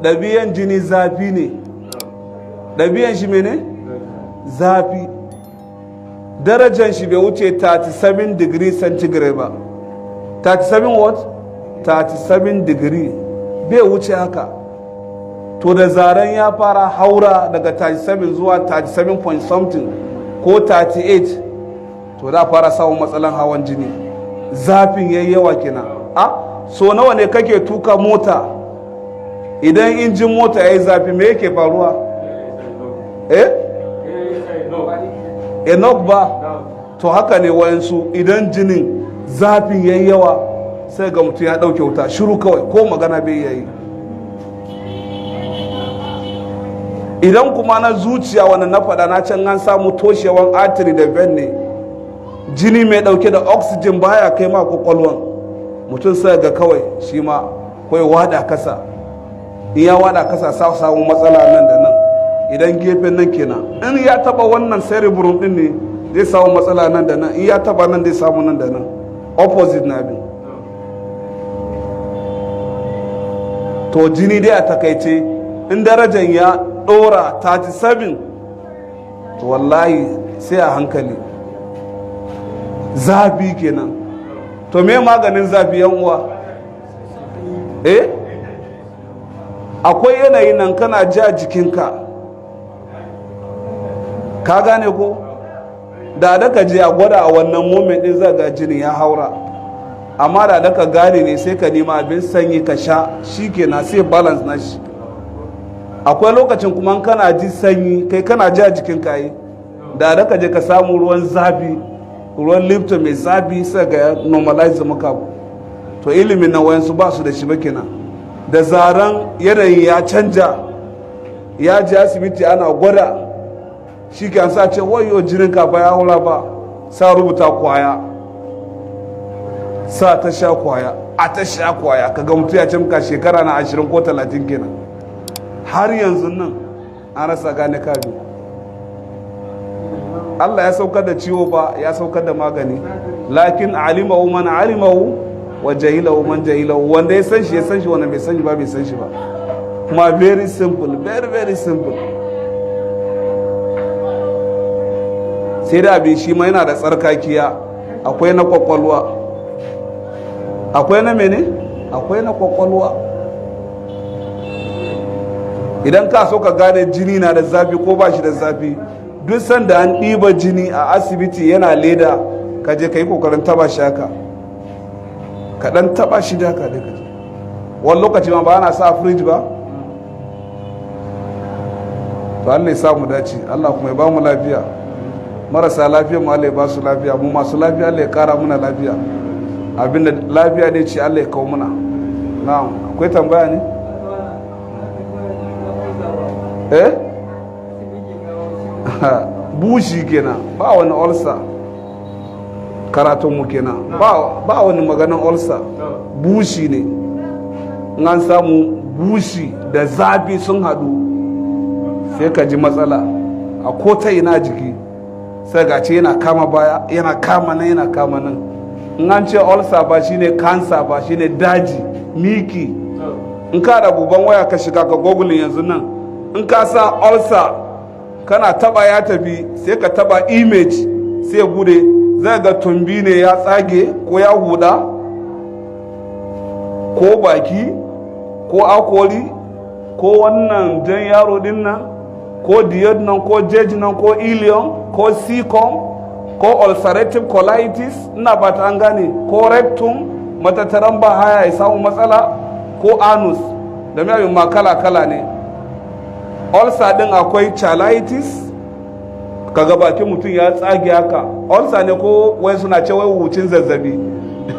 ɗabi'an jini zafi ne. Ɗabi'an shi mene? Zafi. Darajan shi bai wuce 37 degree centigrade ba. 37 what? 37 degree. Bai wuce haka. To da zaren ya fara haura daga 37 zuwa 37 point something ko 38, to da fara samun matsalan hawan jini. Zafin yayi yawa kenan. So nawa ne kake tuka mota, idan injin mota yayi zafi me yake faruwa? Enough ba. To haka ne wayansu idan jinin zafin yayi yawa sai ga mutum ya dauke wuta shiru kawai ko magana bai yayi. Idan kuma na zuciya wanda na faɗa na can an samu toshewan artery da vein ne, jini mai ɗauke da oxygen baya kai ma kwakwalwan, mutum sai ga kawai shi ma kawai wada kasa. In ya wada kasa sa samu matsala nan da nan, idan gefen nan kenan in ya taba wannan cerebrum din ne zai samu matsala nan da nan, in ya taba nan zai samu nan da nan, opposite na bin. To jini dai a takaice in darajar ya ɗora 37, to wallahi sai a hankali. Zafi kenan. To me maganin zafi yan uwa? Akwai yanayi nan kana ja jikinka, ka gane ko? Da ka je a gwada a wannan moment din zaga jini ya haura, amma da ka gane ne sai ka nema abin sanyi ka sha, shi kenan sai balance na shi. Akwai lokacin kuma kana ji sanyi kai kana ja jikinka yi, da ka je ka samu ruwan zafi, ruwan lipton mai zafi sai ga normalize maka. To ilimin na wayansu ba su da shi ba kenan. Da zaran yanayi ya canja, ya ji asibiti ana gwada, shi kan sa ce wayo jinin ka ba ya haura ba, sa rubuta kwaya, sa ta sha kwaya, a ta sha kwaya, kaga mutu ya ce muka shekara na 20 ko 30 kenan. Har yanzu nan an rasa gane kabi. Allah ya saukar da ciwo ba, ya saukar da magani. Lakin alimahu man alimahu wa jahilahu man jahilahu. Wanda ya san shi ya san shi, wanda bai san shi ba bai san shi ba. Kuma very simple, very very simple. Sai da abin shi ma yana da tsarkakiya. Akwai na kwakwalwa. Akwai na mene? Akwai na kwakwalwa. Idan ka so ka gane jini na da zafi ko ba shi da zafi, duk sanda an ɗiba jini a asibiti yana leda, ka je ka yi kokarin taba shi haka, ka ɗan taba shi da haka dai ka je. Wani lokaci ma ba ana sa firij ba. To Allah ya sa mu dace, Allah kuma ya ba mu lafiya. Marasa lafiya mu Allah ya ba su lafiya, mu masu lafiya Allah ya kara muna lafiya. Abinda lafiya ne ce Allah ya kawo muna. Na'am, akwai tambaya ne? Bushi kenan, ba wani ulcer. Karatunmu kenan, ba wani maganan ulcer. Bushi ne. An samu bushi da zafi sun haɗu, sai ka ji matsala a ko ta ina jiki, sai ga ce yana kama baya, yana kama nan, yana kama nan. In an ce ulcer ba shine cancer ba, shine daji, miki. In ka da buban waya ka shiga ka google yanzu nan, in ka sa ulcer kana taba ya tafi, sai ka taba image sai bude, zai ga tumbi ne ya tsage ko ya huda ko baki ko akori ko wannan jan yaro din nan ko diyod nan ko jeji nan ko ilion ko cecum ko ulcerative colitis, ina ba ta an gane, ko rectum matattaran ba haya ya samu matsala, ko anus, da mai ma kala-kala ne. Ulcer din akwai cheilitis, kaga bakin mutum ya tsage haka. Ulcer ne ko wai suna ce wai hucin zazzabi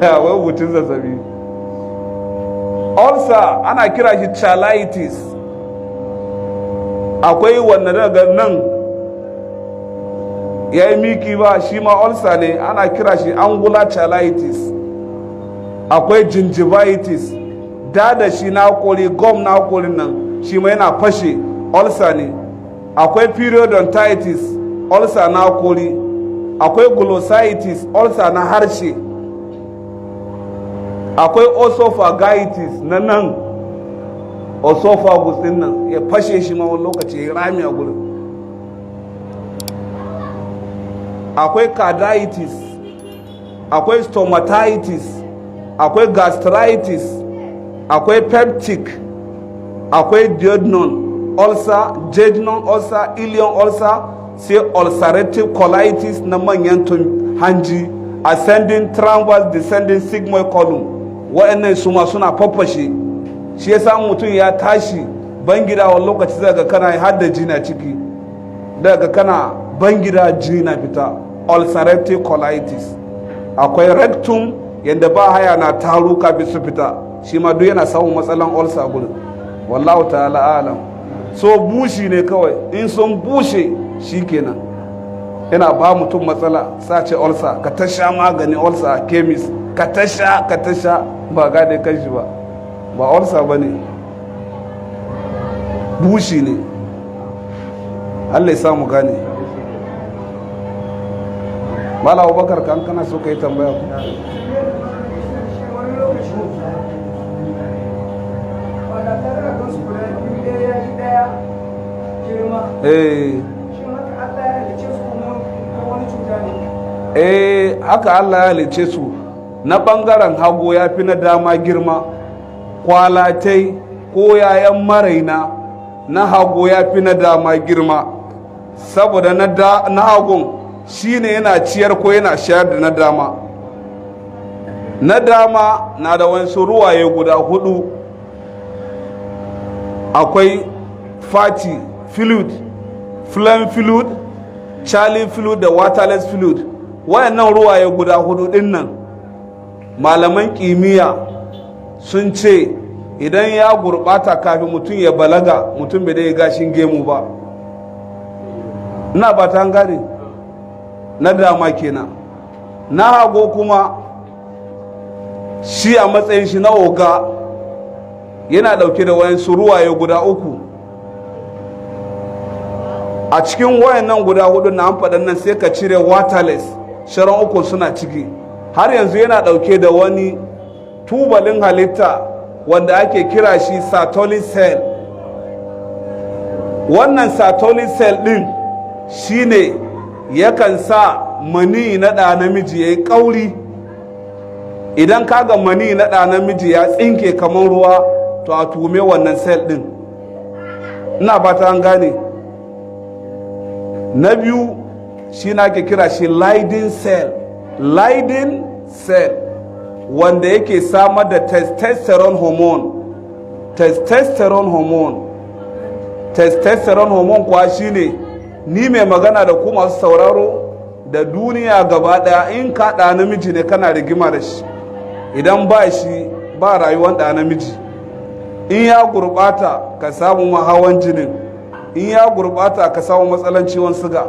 wai hucin zazzabi. Ulcer ana kira shi cheilitis. Akwai wanda daga nan ya yi miki ba, shi ma ulcer ne, ana kira shi angular cheilitis. Akwai gingivitis, da shi na hakori, gum na hakorin nan shi ma yana fashe, ulcer ne. Akwai periodontitis, ulcer na hakori. Akwai glossitis, ulcer na harshe. Akwai esophagitis na nan, esophagus din nan ya fashe shi ma wani lokaci ya rami a gurin. Akwai carditis, akwai stomatitis, akwai gastritis, akwai peptic, akwai duodenal ulcer, jejunal ulcer, ileal ulcer, sai ulcerative colitis na manyan hanji, ascending transverse descending sigmoid column. Wa'annan su ma suna faffashe, shi yasa mutum ya tashi bangida wani lokaci daga kana har da jina ciki, daga kana bangida jini na fita. Ulcerative colitis. Akwai rectum, yadda ba haya na taru kafin su fita, shi ma duk yana samun matsalan ulcer gurin. Wallahu ta'ala alam. So bushi ne kawai, in sun bushe shi kenan yana ba mutum matsala, sace ulcer, ka ta sha magani ulcer a chemist, ka ta sha ba gane kanshi ba ulcer ba ne, bushi ne. Allah ya samu gane. Mala Abubakar, kan kana so ka yi tambaya ku? Haka Allah ya halice su. Na ɓangaren hagu ya fi na dama girma, kwalatai ko yayan maraina na hagu ya fi na dama girma, saboda na hagun shi ne yana ciyar ko yana shayar da na dama. Na dama na da wasu ruwaye guda 4, akwai fatty fluid, phlegm fluid, charlie fluid da waterless fluid. Wayannan ruwaye guda 4 din nan malaman kimiyya sun ce idan ya gurbata kafin mutum ya balaga, mutum bai dai gashin gemu ba. Ina ba ta gane. Na dama kenan. Na hago kuma shi a matsayin shi na oga yana dauke da wayansu ruwaye guda 3. A cikin wayannan guda 4 na an faɗan nan sai ka cire waterless, sharan 3 suna ciki. Har yanzu yana dauke da wani tubalin halitta wanda ake kira shi Sertoli cell. Wannan Sertoli cell din shine yakan sa mani na ɗa namiji ya yi ƙauri. Idan kaga mani na ɗa namiji ya tsinke kamar ruwa, to a tume wannan cell din. Ina ba ta gane. Na biyu shi na ke kira shi Leydig cell, wanda yake samar da testosterone hormone kuwa shine ni mai magana da ku masu sauraro da duniya gaba daya, in ka ɗa namiji ne kana rigima da shi, idan ba shi ba rayuwar ɗa namiji. In ya gurbata ka samu hawan jinin, in ya gurbata ka samu matsalan ciwon siga,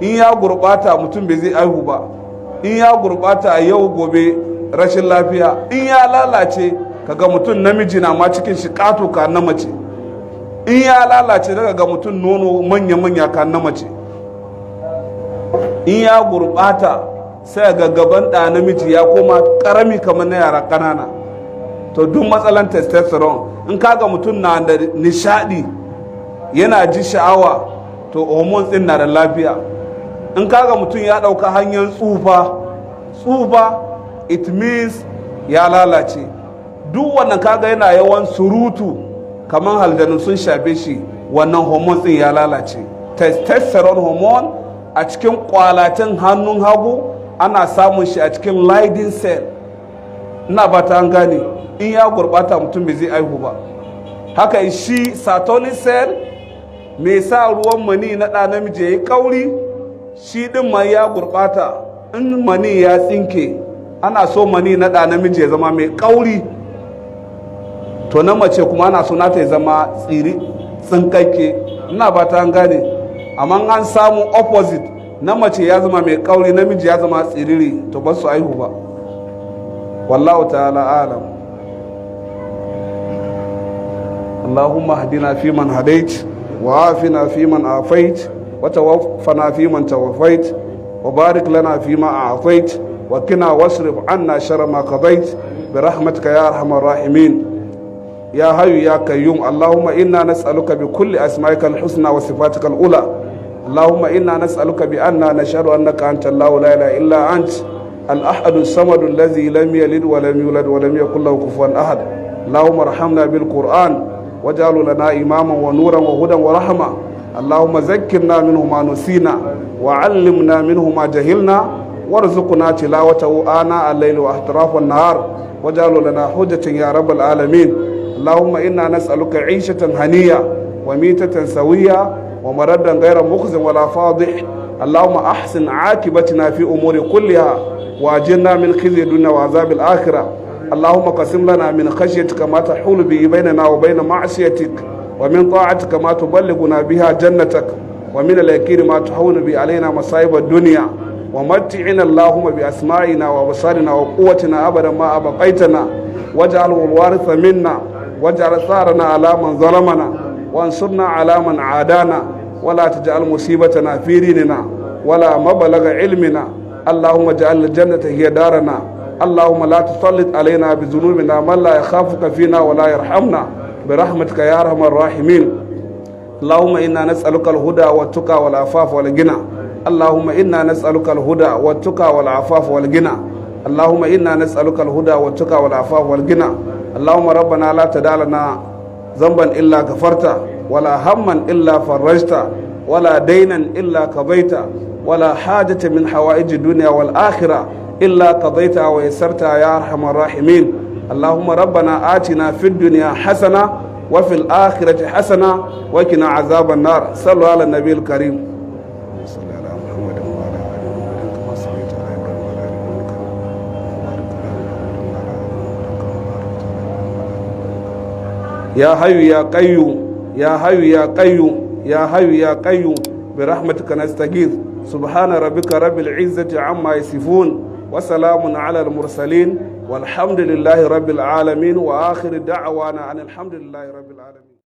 in ya gurbata mutum bai zai aihu ba, in ya gurbata yau gobe rashin lafiya, in ya lalace kaga mutum namiji na ma cikin shi kato ka na mace, in ya lalace daga ga mutum nono manya-manya ka na mace, in ya gurbata sai ga gaban ɗa namiji ya koma ƙarami kamar na yara ƙanana. To duk matsalan testosterone, in kaga mutum na da nishadi yana ji sha'awa, to hormones din na da lafiya. In kaga mutum ya ɗauka hanyar tsufa, it means ya lalace. Duk wannan kaga yana yawan surutu kamar haljanu sun shafe shi, wannan hormones din ya lalace. Testosterone hormone a cikin kwalatin hannun hagu ana samun shi a cikin Leydig cell. Ina ba ta gane. In ya gurbata mutum bai zai aihu ba. Haka shi Sertoli cell mai sa ruwan mani na ɗa namiji ya yi kauri, shi ɗin ma ya gurbata. In mani ya tsinke, ana so mani na ɗa namiji ya zama mai kauri, to na mace kuma ana so nata ya zama tsinkakke. Ina ba ta gane. Amma an samu opposite, na mace ya zama mai kauri, namiji ya zama tsiriri, to ba su aihu ba. Wallahu ta'ala alam. اللهم اهدنا فيمن هديت وعافنا فيمن عافيت وتوفنا فيمن توفيت وبارك لنا فيما أعطيت وقنا واصرف عنا شر ما قضيت برحمتك يا أرحم الراحمين. يا حي يا قيوم اللهم إنا نسألك بكل أسمائك الحسنى وصفاتك الأولى اللهم إنا نسألك بأننا نشهد أنك أنت الله لا إله إلا أنت الأحد الصمد الذي لم يلد ولم يولد ولم يكن له كفوا أحد اللهم ارحمنا بالقرآن واجعله لنا إماما ونورا وهدى ورحمة اللهم ذكرنا منه ما نسينا وعلمنا منه ما جهلنا وارزقنا تلاوته آناء الليل وأطراف النهار واجعله لنا حجة يا رب العالمين اللهم إنا نسألك عيشة هنية وميتة سوية ومردا غير مخزن ولا فاضح اللهم أحسن عاقبتنا في أمور كلها وأجرنا من خزي الدنيا وعذاب الآخرة اللهم قسم لنا من خشيتك ما تحول به بيننا وبين معصيتك ومن طاعتك ما تبلغنا بها جنتك ومن اليقين ما تحول به علينا مصائب الدنيا ومتعنا اللهم بأسمائنا وأبصارنا وقوتنا أبدا ما أبقيتنا واجعله الوارث منا واجعل ثارنا على من ظلمنا وانصرنا على من عادانا ولا تجعل مصيبتنا في ديننا ولا مبلغ علمنا اللهم اجعل الجنة هي دارنا اللهم لا تسلط علينا بذنوبنا من لا يخافك فينا ولا يرحمنا برحمتك يا أرحم الراحمين اللهم إنا نسألك الهدى والتقى والعفاف والغنى اللهم إنا نسألك الهدى والتقى والعفاف والغنى اللهم إنا نسألك الهدى والتقى والعفاف والغنى اللهم ربنا لا تدع لنا ذنبا إلا غفرته ولا هما إلا فرجته ولا دينا إلا قضيته ولا حاجة من حوائج الدنيا والآخرة إلا قضيتها ويسرتها يا أرحم الراحمين اللهم ربنا آتنا في الدنيا حسنة وفي الآخرة حسنة وقنا عذاب النار صلوا على النبي الكريم صلى على محمد وعلى آل محمد كما صليت على إبراهيم وعلى آل إبراهيم يا حي يا قيوم يا حي يا قيوم يا حي يا قيوم برحمتك نستغيث سبحان ربك رب العزة عما يصفون وسلام على المرسلين والحمد لله رب العالمين وآخر دعوانا أن الحمد لله رب العالمين.